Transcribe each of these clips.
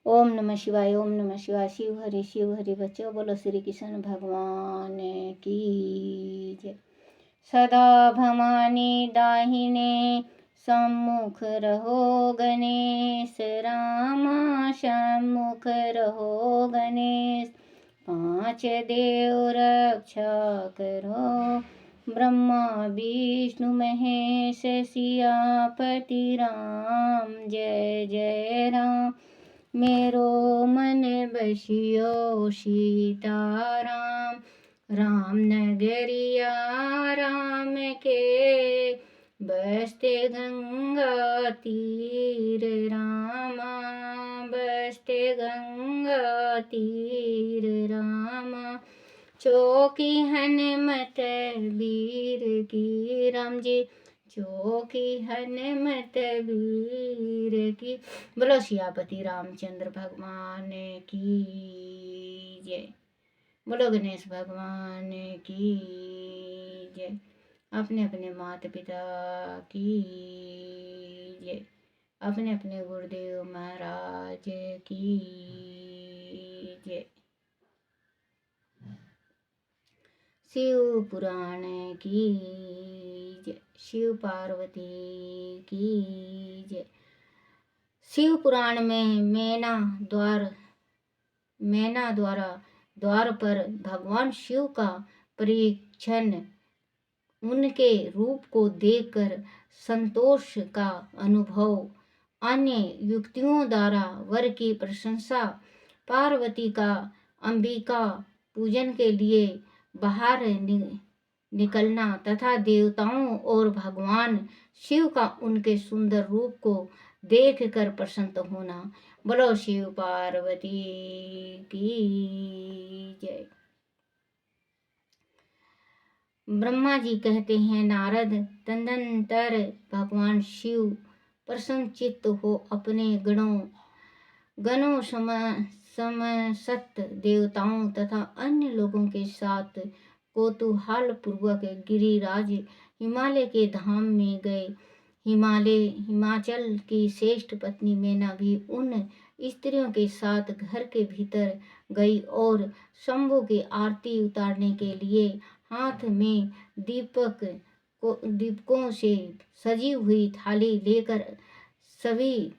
ओम नमः शिवाय, ओम नमः शिवाय। शिव हरि बच्चों, बोलो श्री कृष्ण भगवान की जय। सदा भवानी दाहिने सम्मुख रहो गणेश, रामा सम्मुख रहो गणेश। पांच देव रक्षा करो, ब्रह्मा विष्णु महेश, सियापति राम जय जय राम। मेरो मन बसियो सीताराम, राम नगरिया राम के, बसते गंगा तीर रामा, बसते गंगा तीर रामा। चौकी हनुमत वीर की राम जी, चौकी हनुमत वीर की। बोलो सियापति रामचंद्र भगवान की जय। बोलो गणेश भगवान की जय। अपने अपने माता पिता की जय। अपने अपने गुरुदेव महाराज की जय। शिव पुराण की जय। शिव पार्वती की जय। शिव पुराण में मैना द्वारा द्वार पर भगवान शिव का परीक्षण, उनके रूप को देखकर संतोष का अनुभव, अन्य युक्तियों द्वारा वर की प्रशंसा, पार्वती का अंबिका पूजन के लिए बाहर निकलना तथा देवताओं और भगवान शिव का उनके सुंदर रूप को देख कर प्रसन्न होना। बोलो शिव पार्वती की जय। ब्रह्मा जी कहते हैं, नारद तदनंतर भगवान शिव प्रसन्नचित्त हो अपने गणों समस्त देवताओं तथा अन्य लोगों के साथ कौतूहल पूर्वक गिरिराज हिमालय के धाम में गए। हिमाचल की श्रेष्ठ पत्नी मैना भी उन स्त्रियों के साथ घर के भीतर गई और शंभु की आरती उतारने के लिए हाथ में दीपकों से सजी हुई थाली लेकर सभी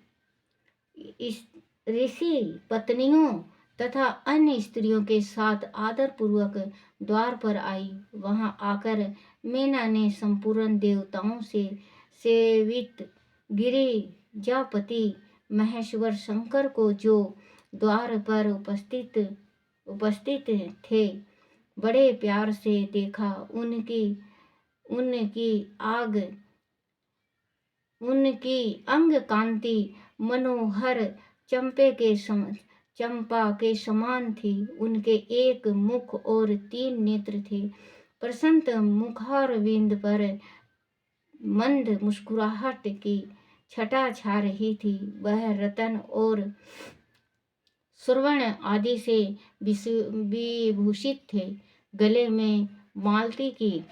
ऋषि पत्नियों तथा अन्य स्त्रियों के साथ आदर पूर्वक द्वार पर आई। वहां आकर मैना ने संपूर्ण देवताओं से सेवित गिरिजापति महेश्वर शंकर को, जो द्वार पर उपस्थित थे, बड़े प्यार से देखा। उनकी अंग कांति मनोहर चंपा के समान थी। उनके एक मुख और 3 नेत्र थे। प्रसन्न मुखारविंद पर मंद मुस्कुराहट की छटा छा रही थी। वह रतन और स्वर्ण आदि से विभूषित थे। गले में मालती की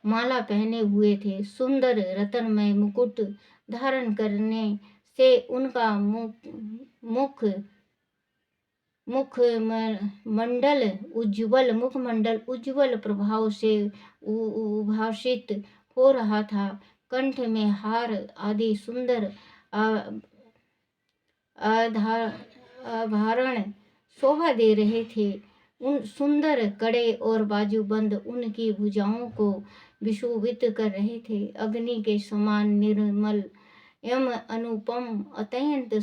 माला पहने हुए थे। सुंदर रत्नमय मुकुट धारण करने से उनका मुखमंडल उज्ज्वल प्रभाव से उभाषित हो रहा था। कंठ में हार आदि सुंदर आभरण शोभा दे रहे थे। उन सुंदर कड़े और बाजूबंद उनकी भुजाओं को विशोभित कर रहे थे। अग्नि के समान निर्मल एवं अनुपम, अत्यंत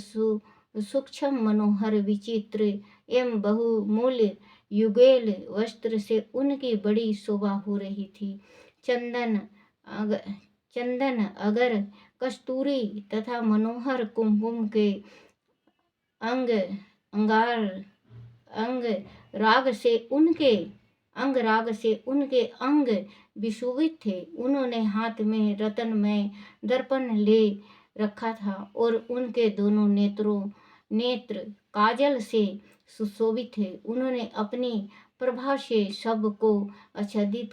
सूक्ष्म, मनोहर, विचित्र एवं बहुमूल्य युगल वस्त्र से उनकी बड़ी शोभा हो रही थी। चंदन, अगर, कस्तूरी तथा मनोहर कुमकुम के अंग राग से उनके अंग विशोभित थे। उन्होंने हाथ में रत्नमय दर्पण ले रखा था और उनके दोनों नेत्र काजल से सुशोभित थे। उन्होंने अपनी प्रभा से सबको आच्छादित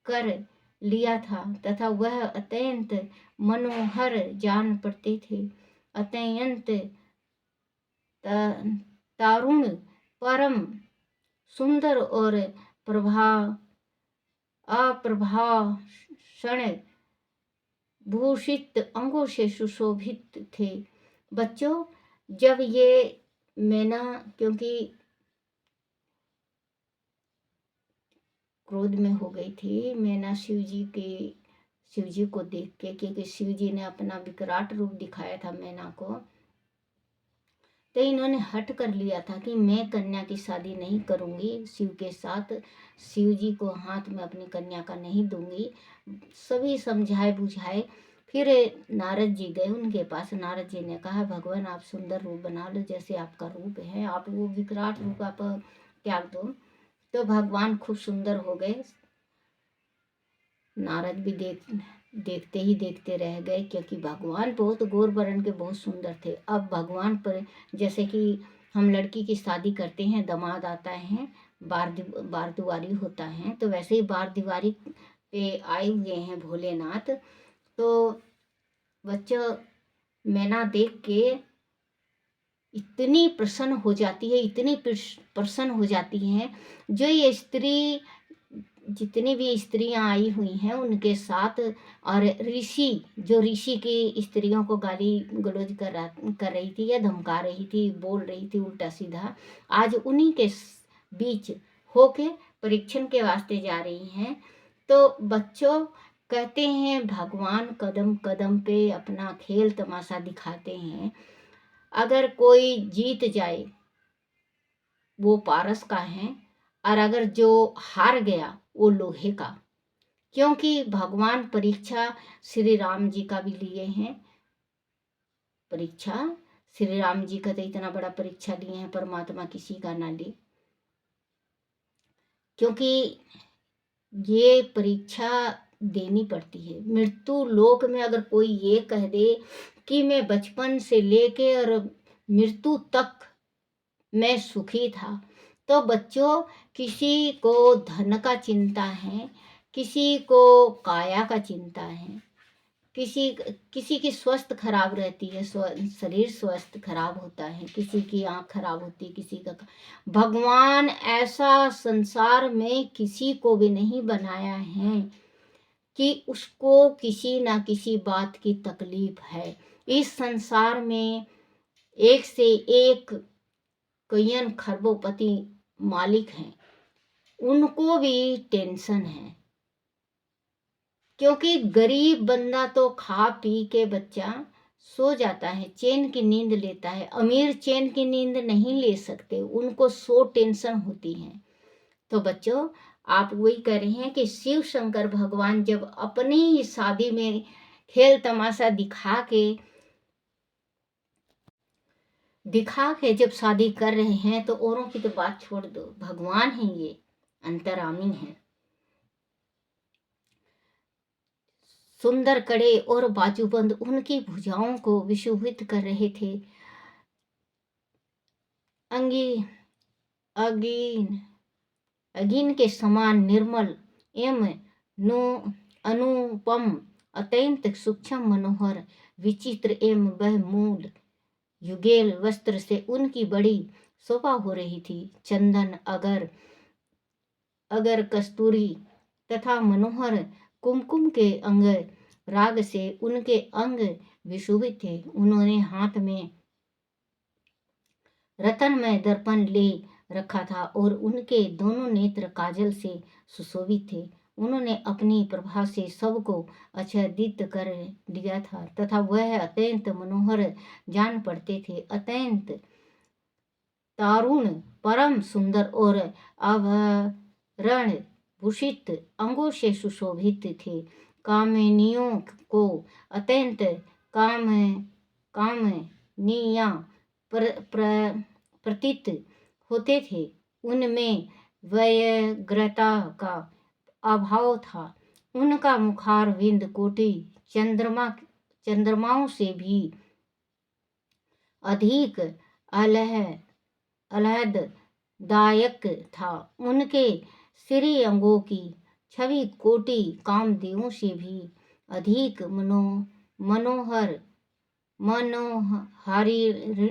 कर लिया था तथा वह अत्यंत मनोहर जान पड़ते थे। अत्यंत तारुण परम सुंदर और आप्रभाषण भूषित अंगों से सुशोभित थे। बच्चों, जब ये मैना, क्योंकि क्रोध में हो गई थी मैना शिव जी को देख के, क्योंकि शिव जी ने अपना विकराट रूप दिखाया था मैना को, तो इन्होंने हट कर लिया था कि मैं कन्या की शादी नहीं करूंगी शिव के साथ, शिव जी को हाथ में अपनी कन्या का नहीं दूंगी। सभी समझाए बुझाए फिर नारद जी गए उनके पास। नारद जी ने कहा, भगवान आप सुंदर रूप बना लो, जैसे आपका रूप है, आप वो विकराट रूप आप त्याग दो। तो भगवान खूब सुंदर हो गए। नारद भी देखते ही देखते रह गए, क्योंकि भगवान बहुत गौर वर्ण के बहुत सुंदर थे। अब भगवान पर, जैसे कि हम लड़की की शादी करते हैं, दामाद आता है, बार दुआरी होता है, तो वैसे ही बार दीवारी पे आए हुए हैं भोलेनाथ। तो बच्चों, मैना देख के इतनी प्रसन्न हो जाती है, इतनी प्रसन्न हो जाती हैं, जो ये स्त्री, जितनी भी स्त्रियां आई हुई हैं उनके साथ, और ऋषि की स्त्रियों को गाली गलौज कर रही थी या धमका रही थी, बोल रही थी उल्टा सीधा, आज उन्हीं के बीच होके परीक्षण के वास्ते जा रही हैं। तो बच्चों, कहते हैं भगवान कदम कदम पे अपना खेल तमाशा दिखाते हैं। अगर कोई जीत जाए वो पारस का है, और अगर जो हार गया वो लोहे का, क्योंकि भगवान परीक्षा श्री राम जी का भी लिए हैं। परीक्षा श्री राम जी का तो इतना बड़ा परीक्षा लिए हैं, परमात्मा किसी का ना ले, क्योंकि ये परीक्षा देनी पड़ती है। मृत्यु लोक में अगर कोई ये कह दे कि मैं बचपन से लेके और मृत्यु तक मैं सुखी था, तो बच्चों, किसी को धन का चिंता है, किसी को काया का चिंता है, किसी की स्वस्थ खराब रहती है, शरीर स्वस्थ खराब होता है, किसी की आंख खराब होती है, किसी का। भगवान ऐसा संसार में किसी को भी नहीं बनाया है कि उसको किसी ना किसी बात की तकलीफ है। इस संसार में एक से एक कईयन खरबोपति मालिक हैं, उनको भी टेंशन है, क्योंकि गरीब बंदा तो खा पी के बच्चा सो जाता है, चैन की नींद लेता है। अमीर चैन की नींद नहीं ले सकते, उनको 100 टेंशन होती है। तो बच्चों, आप वही कह रहे हैं कि शिव शंकर भगवान जब अपनी ही शादी में खेल तमाशा दिखा के जब शादी कर रहे हैं, तो औरों की तो बात छोड़ दो, भगवान है, ये अंतर्यामी है। सुंदर कड़े और बाजूबंद उनकी भुजाओं को विशोभित कर रहे थे। अगिन के समान निर्मल एवं अनुपम, अत्यंत सूक्ष्म, मनोहर, विचित्र एवं बहुमूल्य युगेल वस्त्र से उनकी बड़ी शोभा हो रही थी। चंदन, अगर कस्तूरी तथा मनोहर कुमकुम के अंग राग से उनके अंग विशोभित थे। उन्होंने हाथ में रत्नमय दर्पण ले रखा था और उनके दोनों नेत्र काजल से सुशोभित थे। उन्होंने अपनी प्रभा से सबको आच्छादित कर दिया था तथा वह अत्यंत मनोहर जान पड़ते थे। अत्यंत तारुण, परम सुंदर और आभरण भूषित अंगों से सुशोभित थे। कामिनियों को अत्यंत कामनीय प्रतीत होते थे। उनमें व्यग्रता का अभाव था। उनका मुखारविंद कोटि चंद्रमाओं से भी अधिक आह्लाददायक था। उनके श्री अंगों की छवि कोटि कामदेवों से भी अधिक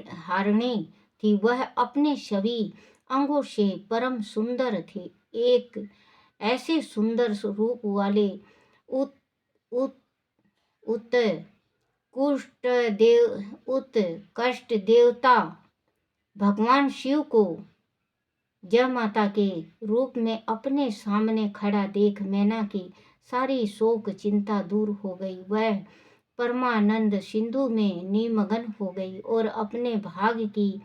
मनोहारिणी थी। वह अपने सभी अंगों से परम सुंदर थी। एक ऐसे सुंदर स्वरूप वाले उत, उत, उत्कृष्ट देवता भगवान शिव को जय माता के रूप में अपने सामने खड़ा देख मैना की सारी शोक चिंता दूर हो गई। वह परमानंद सिंधु में निमग्न हो गई और अपने भाग की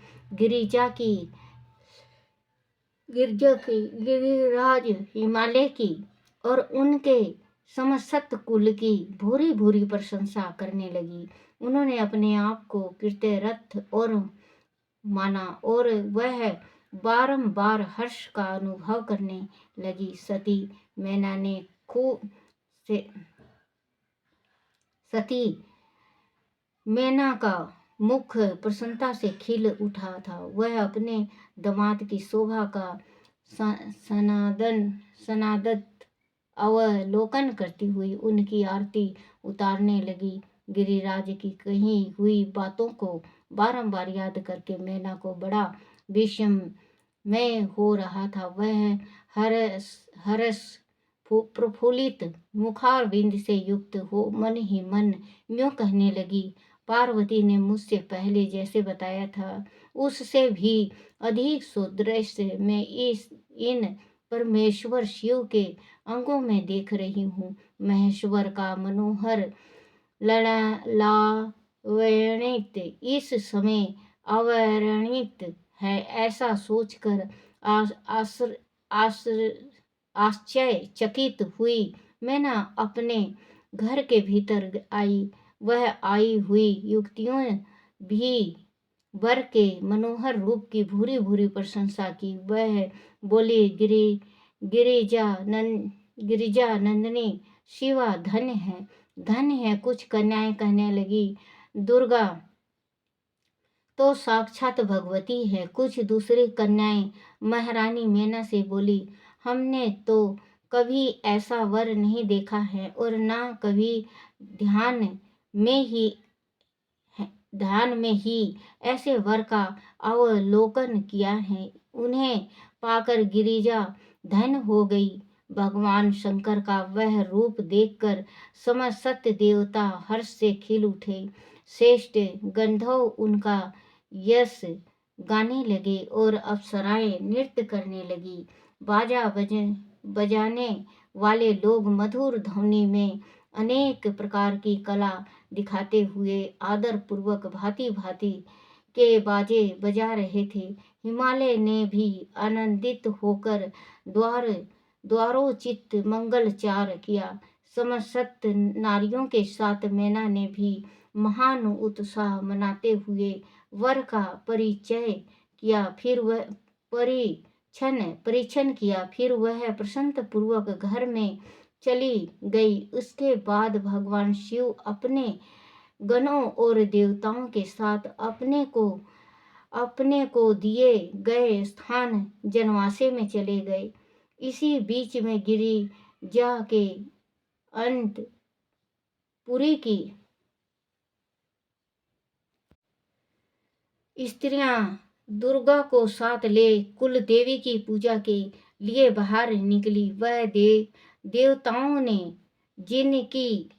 गिरिराज हिमालय की और उनके समस्त कुल की भूरी भूरी प्रशंसा करने लगी। उन्होंने अपने आप को कृतरथ और माना और वह बारंबार हर्ष का अनुभव करने लगी। सती मैना ने सती मैना का मुख प्रसन्नता से खिल उठा था। वह अपने दामाद की शोभा का सनादत अवलोकन करती हुई उनकी आरती उतारने लगी। गिरिराज की कही हुई बातों को बारंबार याद करके मैना को बड़ा विस्मय हो रहा था। वह हर्ष प्रफुल्लित मुखारविंद से युक्त हो मन ही मन यूं कहने लगी, पार्वती ने मुझसे पहले जैसे बताया था उससे भी अधिक सुदृश्य मैं इन परमेश्वर शिव के अंगों में देख रही हूँ। महेश्वर का मनोहर लावण्यित इस समय अवर्णित है। ऐसा सोचकर आश्चर्यचकित हुई मैना अपने घर के भीतर आई। वह आई हुई युवतियों भी वर के मनोहर रूप की भूरी भूरी प्रशंसा की। वह बोली, गिरिजा नंदिनी शिवा धन्य है। कुछ कन्याएं कहने लगी, दुर्गा तो साक्षात भगवती है। कुछ दूसरी कन्याएं महारानी मैना से बोली, हमने तो कभी ऐसा वर नहीं देखा है और ना कभी ध्यान में ही ऐसे वर का अवलोकन किया है। उन्हें पाकर गिरिजा धन्य हो गई। भगवान शंकर का वह रूप देखकर समस्त देवता हर्ष से खिल उठे। श्रेष्ठ गंधर्व उनका यश गाने लगे और अप्सराएं नृत्य करने लगी। बाजा बजाने वाले लोग मधुर ध्वनि में अनेक प्रकार की कला दिखाते हुए आदर पूर्वक भांति भांति के बाजे बजा रहे थे। हिमालय ने भी आनंदित होकर द्वारोचित मंगलचार किया। समस्त नारियों के साथ मैना ने भी महान उत्साह मनाते हुए वर का परीक्षण किया। फिर वह प्रसन्न पूर्वक घर में चली गई। उसके बाद भगवान शिव अपने गणों और देवताओं के साथ अपने को दिए गए स्थान जनवासे में चले गए। इसी बीच में गिरिजा के अनंतपुरी की स्त्रियां दुर्गा को साथ ले कुल देवी की पूजा के लिए बाहर निकली। वह देवताओं ने जिनकी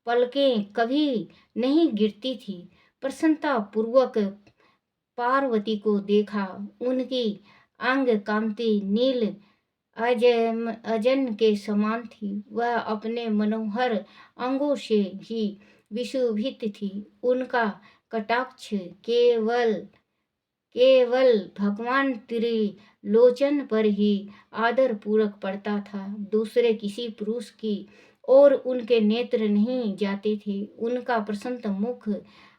पलकें कभी नहीं गिरती थी प्रसन्नता पूर्वक पार्वती को देखा। उनकी अंग कांति नील अजन के समान थी। वह अपने मनोहर अंगों से ही विशोभित थी। उनका कटाक्ष केवल भगवान त्रिलोचन पर ही आदर पूर्वक पड़ता था। दूसरे किसी पुरुष की और उनके नेत्र नहीं जाते थे। उनका प्रसन्न मुख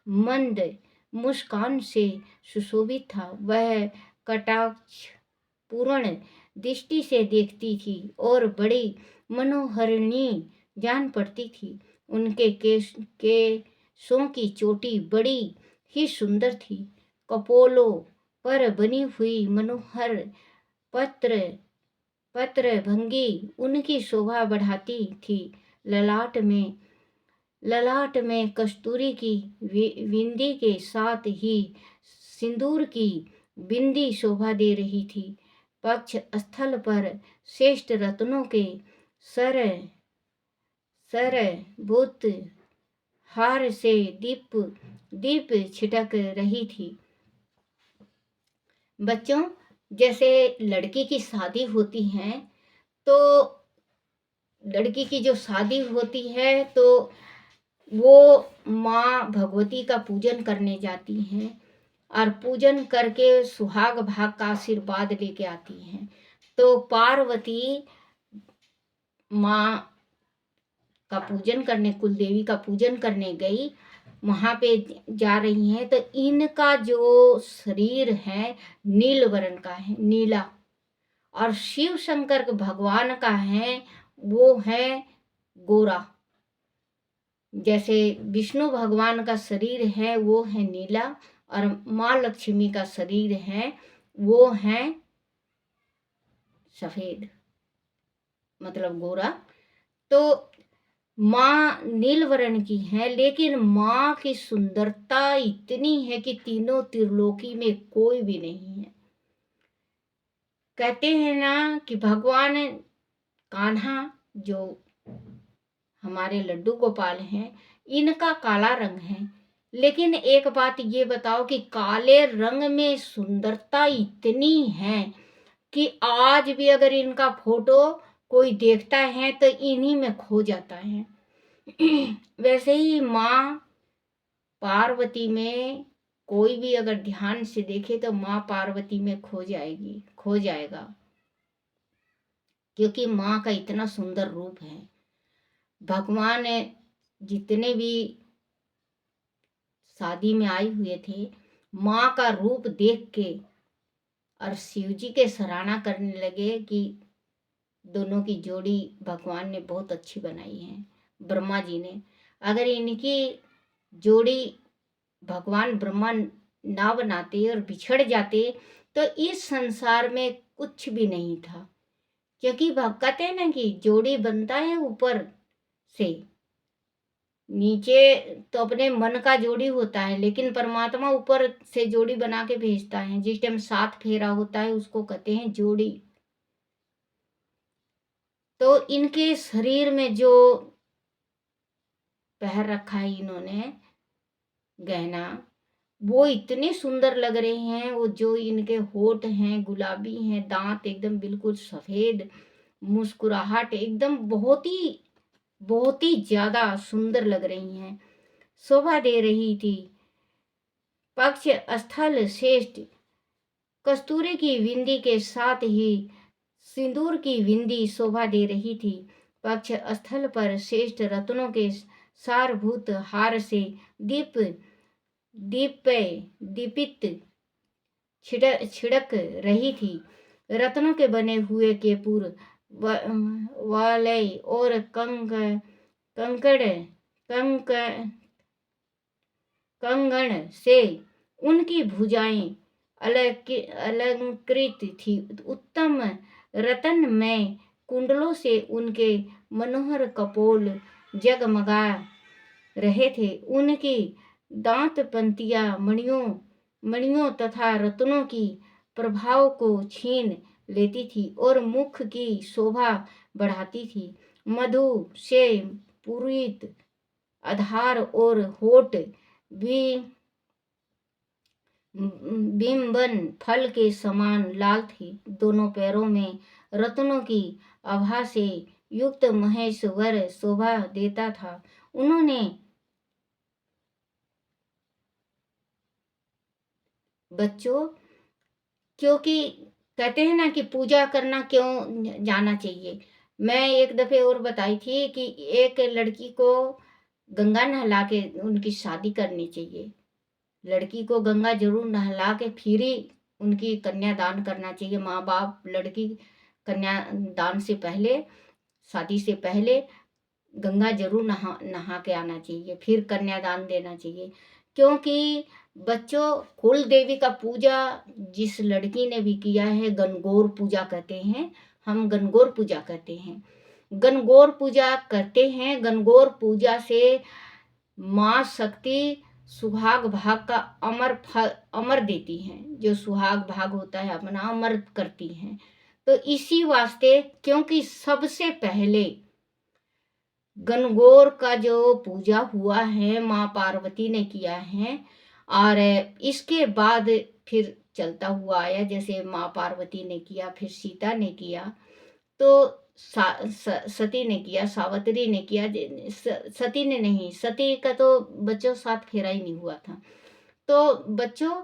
मंद मुस्कान से सुशोभित था। वह कटाक्ष पूर्ण दृष्टि से देखती थी और बड़ी मनोहरिणी जान पड़ती थी। उनके केशों की चोटी बड़ी ही सुंदर थी। कपोलों पर बनी हुई मनोहर पत्र भंगी उनकी शोभा बढ़ाती थी। ललाट में कस्तूरी की बिंदी के साथ ही सिंदूर की बिंदी शोभा दे रही थी। पक्ष स्थल पर श्रेष्ठ रत्नों के सर सर बुत हार से दीप दीप छिटक रही थी। बच्चों, जैसे लड़की की शादी होती है तो लड़की की जो शादी होती है तो वो माँ भगवती का पूजन करने जाती हैं और पूजन करके सुहाग भाग का आशीर्वाद लेके आती हैं। तो पार्वती माँ का पूजन करने, कुल देवी का पूजन करने गई, वहां पे जा रही हैं तो इनका जो शरीर है नील वर्ण का है, नीला, और शिव शंकर भगवान का है वो है गोरा। जैसे विष्णु भगवान का शरीर है वो है नीला और माँ लक्ष्मी का शरीर है वो है सफेद, मतलब गोरा। तो माँ नील वर्ण की है, लेकिन माँ की सुंदरता इतनी है कि तीनों त्रिलोकी में कोई भी नहीं है। कहते हैं ना कि भगवान कान्हा जो हमारे लड्डू गोपाल हैं, इनका काला रंग है, लेकिन एक बात ये बताओ कि काले रंग में सुंदरता इतनी है कि आज भी अगर इनका फोटो कोई देखता है तो इन्हीं में खो जाता है। वैसे ही माँ पार्वती में कोई भी अगर ध्यान से देखे तो माँ पार्वती में खो जाएगा, क्योंकि माँ का इतना सुंदर रूप है। भगवान जितने भी शादी में आए हुए थे, माँ का रूप देख के और शिव जी के सराहना करने लगे कि दोनों की जोड़ी भगवान ने बहुत अच्छी बनाई है, ब्रह्मा जी ने। अगर इनकी जोड़ी भगवान ब्रह्मा ना बनाते और बिछड़ जाते तो इस संसार में कुछ भी नहीं था। क्योंकि कहते हैं ना कि जोड़ी बनता है ऊपर से, नीचे तो अपने मन का जोड़ी होता है, लेकिन परमात्मा ऊपर से जोड़ी बना के भेजता है। जिस टाइम 7 फेरा होता है उसको कहते हैं जोड़ी। तो इनके शरीर में जो पहन रखा है इन्होंने गहना, वो इतने सुंदर लग रहे हैं। वो जो इनके होठ हैं गुलाबी हैं, दांत एकदम बिल्कुल सफेद, मुस्कुराहट एकदम बहुत ही ज्यादा सुंदर लग रही हैं, शोभा दे रही थी। पक्ष स्थल श्रेष्ठ कस्तूरी की बिंदी के साथ ही सिंदूर की बिंदी शोभा दे रही थी। पक्ष स्थल पर श्रेष्ठ रत्नों के सारभूत हार से दीप दीप दीपित छिड़क रही थी। रत्नों के बने हुए केपुर वालय और कंकड़ कंगन से उनकी भुजाएं अलंकृत थी। उत्तम रतन में कुंडलों से उनके मनोहर कपोल जगमगा रहे थे। उनकी दांत पंक्तियां मणियों तथा रत्नों की प्रभाव को छीन लेती थी और मुख की शोभा बढ़ाती थी। मधु से पूरित आधार और होठ भी बिंबन फल के समान लाल थी। दोनों पैरों में रत्नों की आभा से युक्त महेश्वर शोभा देता था। उन्होंने बच्चों, क्योंकि कहते हैं ना कि पूजा करना क्यों जाना चाहिए। मैं एक दफे और बताई थी कि एक लड़की को गंगा नहला के उनकी शादी करनी चाहिए। लड़की को गंगा जरूर नहला के फिर ही उनकी कन्यादान करना चाहिए। माँ बाप लड़की कन्यादान से पहले, शादी से पहले गंगा जरूर नहा के आना चाहिए, फिर कन्यादान देना चाहिए। क्योंकि बच्चों, कुल देवी का पूजा जिस लड़की ने भी किया है, गणगौर पूजा कहते हैं, हम गणगौर पूजा करते हैं। गणगौर पूजा करते हैं। गणगौर पूजा से माँ शक्ति सुहाग भाग का अमर फल अमर देती हैं, जो सुहाग भाग होता है अपना अमर करती हैं। तो इसी वास्ते, क्योंकि सबसे पहले गणगौर का जो पूजा हुआ है माँ पार्वती ने किया है, और इसके बाद फिर चलता हुआ आया, जैसे माँ पार्वती ने किया, फिर सीता ने किया, तो सती ने किया, सावित्री ने किया, सती ने नहीं, सती का तो बच्चों साथ फेरा ही नहीं हुआ था। तो बच्चों,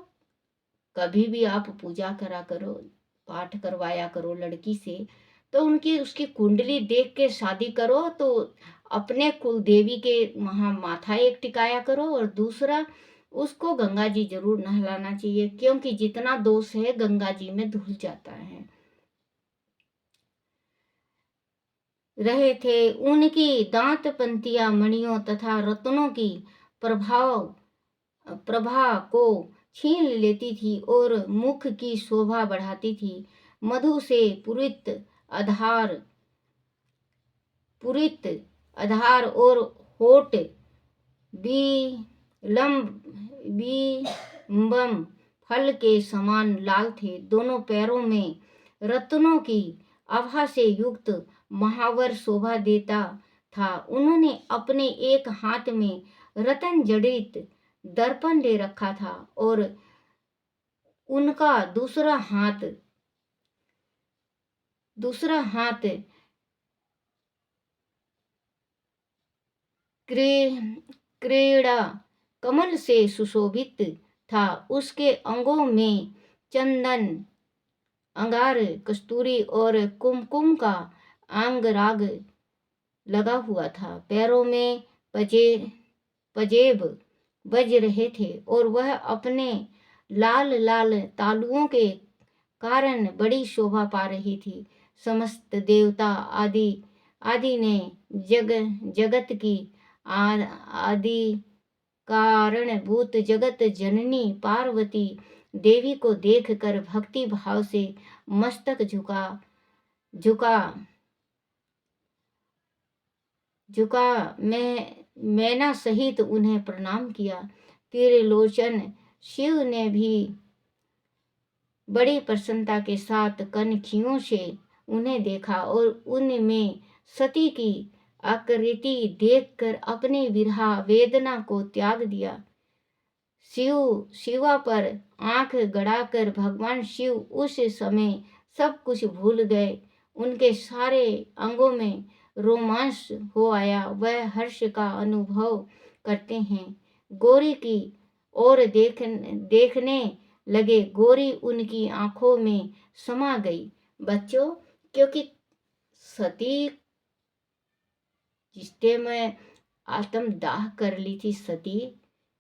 कभी भी आप पूजा करा करो, पाठ करवाया करो लड़की से, तो उनकी उसकी कुंडली देख के शादी करो। तो अपने कुल देवी के वहाँ माथा एक टिकाया करो, और दूसरा उसको गंगा जी जरूर नहलाना चाहिए, क्योंकि जितना दोष है गंगा जी में धुल जाता है। रहे थे उनकी दांत पंतियां मणियों तथा रत्नों की प्रभा को छीन लेती थी और मुख की शोभा बढ़ाती थी। मधु से पुरित आधार और होठ बिंबम फल के समान लाल थे। दोनों पैरों में रत्नों की आभा से युक्त महावर शोभा देता था। उन्होंने अपने एक हाथ में रतन जड़ित दर्पण ले रखा था, और उनका दूसरा हाथ क्रीड़ा कमल से सुशोभित था। उसके अंगों में चंदन, अंगार, कस्तूरी और कुमकुम का अंगराग लगा हुआ था। पैरों में पजेब बज रहे थे, और वह अपने लाल लाल तालुओं के कारण बड़ी शोभा पा रही थी। समस्त देवता आदि ने जगत की आदि कारणभूत जगत जननी पार्वती देवी को देखकर भक्ति भाव से मस्तक झुका मैना सहित उन्हें प्रणाम किया। त्रिलोचन शिव ने भी बड़ी प्रसन्नता के साथ कनखियों से उन्हें देखा, और उनमें सती की आकृति देखकर अपनी विरहा वेदना को त्याग दिया। शिवा पर आंख गड़ाकर भगवान शिव उस समय सब कुछ भूल गए। उनके सारे अंगों में रोमांच हो आया। वह हर्ष का अनुभव करते हैं। गौरी की ओर देखने लगे। गौरी उनकी आंखों में समा गई। बच्चों, क्योंकि सती जिसते में आत्मदाह कर ली थी, सती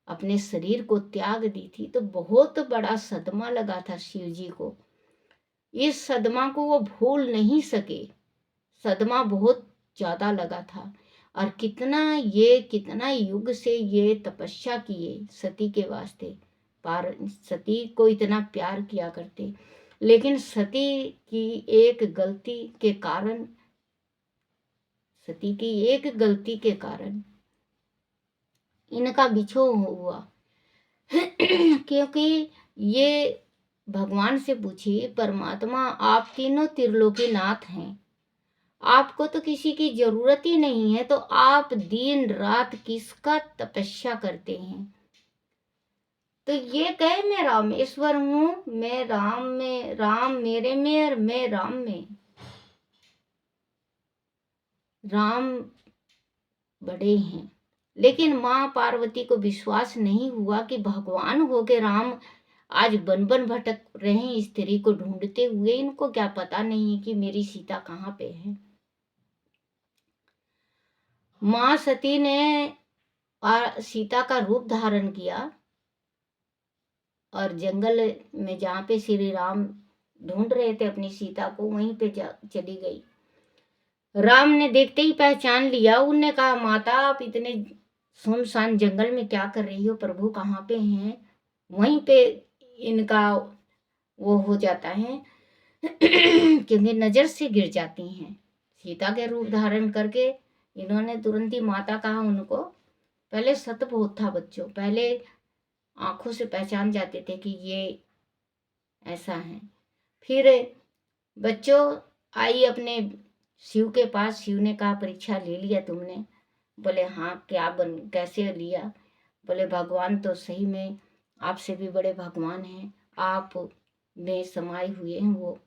अपने शरीर को त्याग दी थी, तो बहुत बड़ा सदमा लगा था शिव जी को। इस सदमा को वो भूल नहीं सके। सदमा बहुत ज्यादा लगा था, और कितना युग से ये तपस्या किए सती के वास्ते। सती को इतना प्यार किया करते, लेकिन सती की एक गलती के कारण इनका बिछोह हुआ। क्योंकि ये भगवान से पूछिए, परमात्मा आप तीनों त्रिलोकी नाथ हैं, आपको तो किसी की जरूरत ही नहीं है, तो आप दिन रात किसका तपस्या करते हैं? तो ये कहे, मैं रामेश्वर हूं, मैं राम मेरे में और मैं राम में। राम बड़े हैं, लेकिन माँ पार्वती को विश्वास नहीं हुआ कि भगवान होके राम आज बन भटक रहे हैं स्त्री को ढूंढते हुए। इनको क्या पता नहीं है कि मेरी सीता कहाँ पे है। माँ सती ने सीता का रूप धारण किया, और जंगल में जहाँ पे श्री राम ढूंढ रहे थे अपनी सीता को, वहीं पे चली गई। राम ने देखते ही पहचान लिया। उनने कहा, माता आप इतने सुनसान जंगल में क्या कर रही हो? प्रभु कहाँ पे हैं? वहीं पे इनका वो हो जाता है क्योंकि नजर से गिर जाती हैं। सीता के रूप धारण करके इन्होंने तुरंत ही माता कहा उनको, पहले सत बहुत था बच्चों, पहले आंखों से पहचान जाते थे कि ये ऐसा है। फिर बच्चों आई अपने शिव के पास, शिव ने कहा परीक्षा ले लिया तुमने? बोले हाँ, क्या बन कैसे लिया? बोले भगवान तो सही में आपसे भी बड़े भगवान हैं, आप में समाये हुए हैं वो।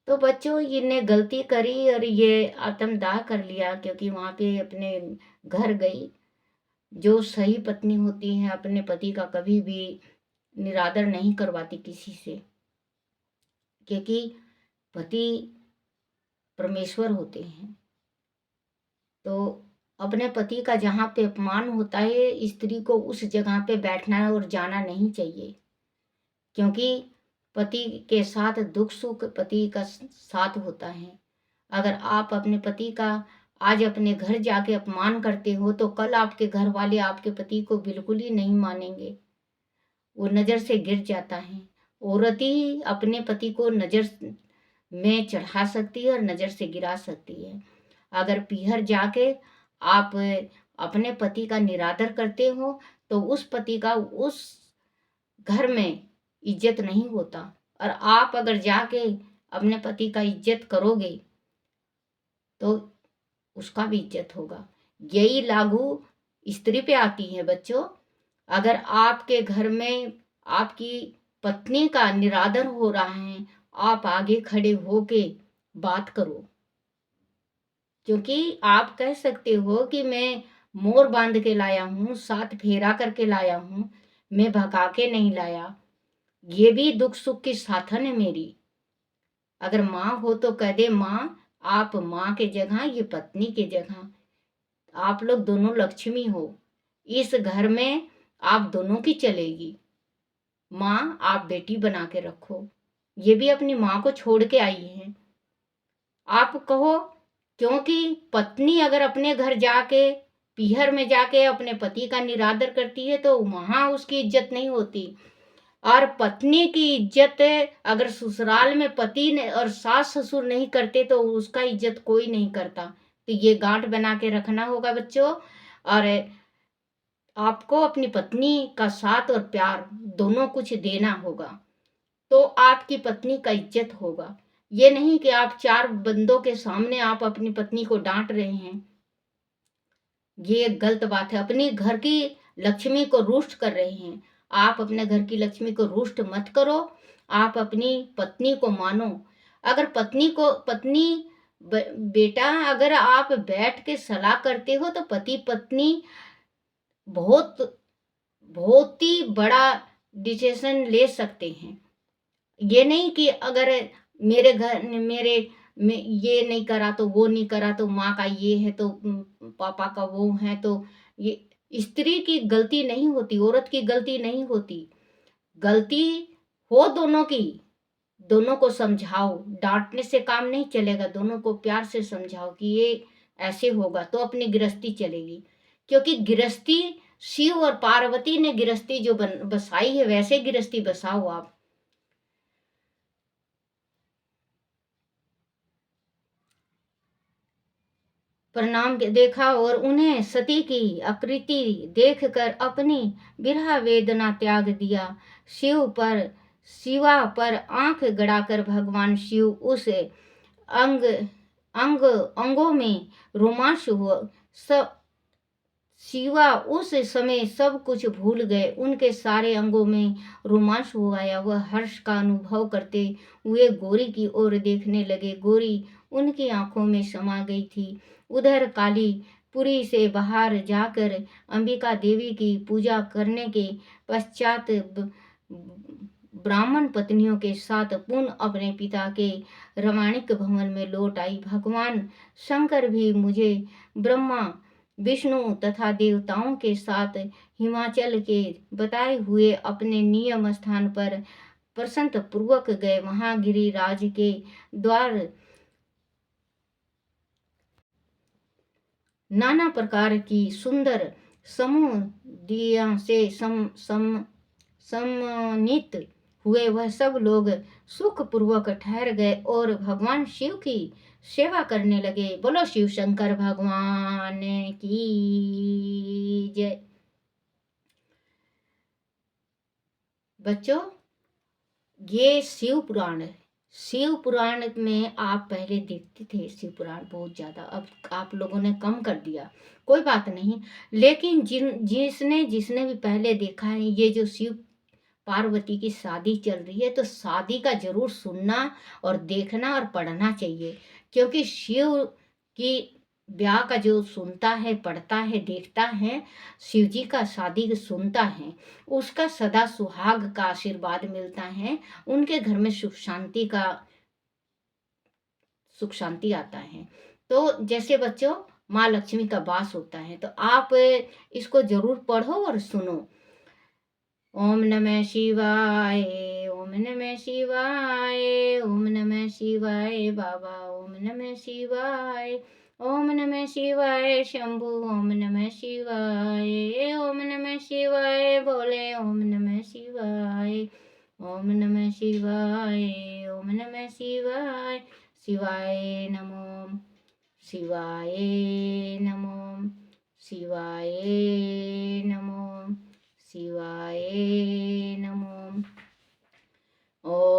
तो बच्चों इनने गलती करी और ये आत्मदाह कर लिया, क्योंकि वहाँ पे अपने घर गई। जो सही पत्नी होती है अपने पति का कभी भी निरादर नहीं करवाती किसी से, क्योंकि पति परमेश्वर होते हैं। तो अपने पति का जहाँ पे अपमान होता है, स्त्री को उस जगह पे बैठना और जाना नहीं चाहिए, क्योंकि पति के साथ दुख सुख पति का साथ होता है। अगर आप अपने पति का आज अपने घर जाके अपमान करते हो, तो कल आपके घर वाले आपके पति को बिल्कुल ही नहीं मानेंगे, वो नज़र से गिर जाता है। औरत ही अपने पति को नज़र में चढ़ा सकती है और नज़र से गिरा सकती है। अगर पीहर जाके आप अपने पति का निरादर करते हो, तो उस पति का उस घर में इज्जत नहीं होता, और आप अगर जाके अपने पति का इज्जत करोगे तो उसका भी इज्जत होगा। यही लागू स्त्री पे आती है बच्चों। अगर आपके घर में आपकी पत्नी का निरादर हो रहा है, आप आगे खड़े होके बात करो, क्योंकि आप कह सकते हो कि मैं मोर बांध के लाया हूँ, 7 फेरा करके लाया हूँ, मैं भगा के नहीं लाया। ये भी दुख सुख की साथन है मेरी। अगर माँ हो तो कह दे माँ, आप माँ के जगह, ये पत्नी के जगह, आप लोग दोनों लक्ष्मी हो, इस घर में आप दोनों की चलेगी। माँ आप बेटी बना के रखो। ये भी अपनी माँ को छोड़ के आई है। आप कहो, क्योंकि पत्नी अगर अपने घर जाके पीहर में जाके अपने पति का निरादर करती है, तो वहाँ उसकी इज्जत नहीं होती। और पत्नी की इज्जत अगर ससुराल में पति ने और सास ससुर नहीं करते, तो उसका इज्जत कोई नहीं करता। तो ये गांठ बना के रखना होगा बच्चों। और आपको अपनी पत्नी का साथ और प्यार दोनों कुछ देना होगा, तो आपकी पत्नी का इज्जत होगा। ये नहीं कि आप 4 बंदों के सामने आप अपनी पत्नी को डांट रहे हैं, ये गलत बात है। अपनी घर की लक्ष्मी को रुष्ट कर रहे हैं। आप अपने घर की लक्ष्मी को रुष्ट मत करो, आप अपनी पत्नी को मानो। अगर पत्नी बेटा अगर आप बैठ के सलाह करते हो, तो पति पत्नी बहुत बहुत ही बड़ा डिसीजन ले सकते हैं। ये नहीं कि अगर मेरे घर मेरे में ये नहीं करा तो वो नहीं करा, तो माँ का ये है तो पापा का वो है, तो ये स्त्री की गलती नहीं होती, औरत की गलती नहीं होती। गलती हो दोनों की, दोनों को समझाओ। डांटने से काम नहीं चलेगा, दोनों को प्यार से समझाओ कि ये ऐसे होगा तो अपनी गृहस्थी चलेगी। क्योंकि गृहस्थी शिव और पार्वती ने गृहस्थी जो बसाई है, वैसे गृहस्थी बसाओ आप। परिणाम देखा और उन्हें सती की आकृति देखकर अपनी विरह वेदना त्याग दिया। शिवा पर आंख गड़ाकर भगवान शिव उस अंग अंग अंगों में रोमांच हुआ। सब शिवा उस समय सब कुछ भूल गए, उनके सारे अंगों में रोमांच हो गया। वह हर्ष का अनुभव करते हुए गौरी की ओर देखने लगे। गौरी उनकी आंखों में समा गई थी। उधर काली पुरी से बाहर जाकर अंबिका देवी की पूजा करने के पश्चात ब्राह्मण पत्नियों के साथ पुनः अपने पिता के रमणीक भवन में लौट आई। भगवान शंकर भी मुझे ब्रह्मा विष्णु तथा देवताओं के साथ हिमाचल के बताए हुए अपने नियम स्थान पर प्रसन्न पूर्वक गए। वहां गिरिराज के द्वार नाना प्रकार की सुंदर समूह दिया से सम्मानित हुए वह सब लोग सुखपूर्वक ठहर गए और भगवान शिव की सेवा करने लगे। बोलो शिव शंकर भगवान की जय। बच्चों, ये शिव पुराण है। शिव पुराण में आप पहले देखते थे शिव पुराण बहुत ज्यादा, अब आप लोगों ने कम कर दिया, कोई बात नहीं। लेकिन जिसने जिसने भी पहले देखा है, ये जो शिव पार्वती की शादी चल रही है, तो शादी का जरूर सुनना और देखना और पढ़ना चाहिए। क्योंकि शिव की ब्याह का जो सुनता है, पढ़ता है, देखता है, शिव जी का शादी सुनता है, उसका सदा सुहाग का आशीर्वाद मिलता है। उनके घर में सुख शांति आता है। तो जैसे बच्चों माँ लक्ष्मी का वास होता है, तो आप इसको जरूर पढ़ो और सुनो। ओम नमः शिवाय, ओम नमः शिवाय, ओम नमः शिवाय बाबा, ओम नमः शिवाय, ओम नमः शिवाय शंभु, ओम नमः शिवाय, ओम नमः शिवाय बोले, ओम नमः शिवाय, ओम नमः शिवाय, ओम नमः शिवाय, शिवाय नमो, शिवाय नमो, शिवाय नमो, शिवाय नमो। ओम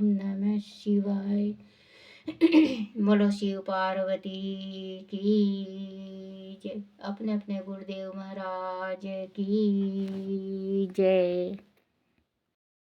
नमः शिवाय। बोलो शिव पार्वती की जय। अपने अपने गुरुदेव महाराज की जय।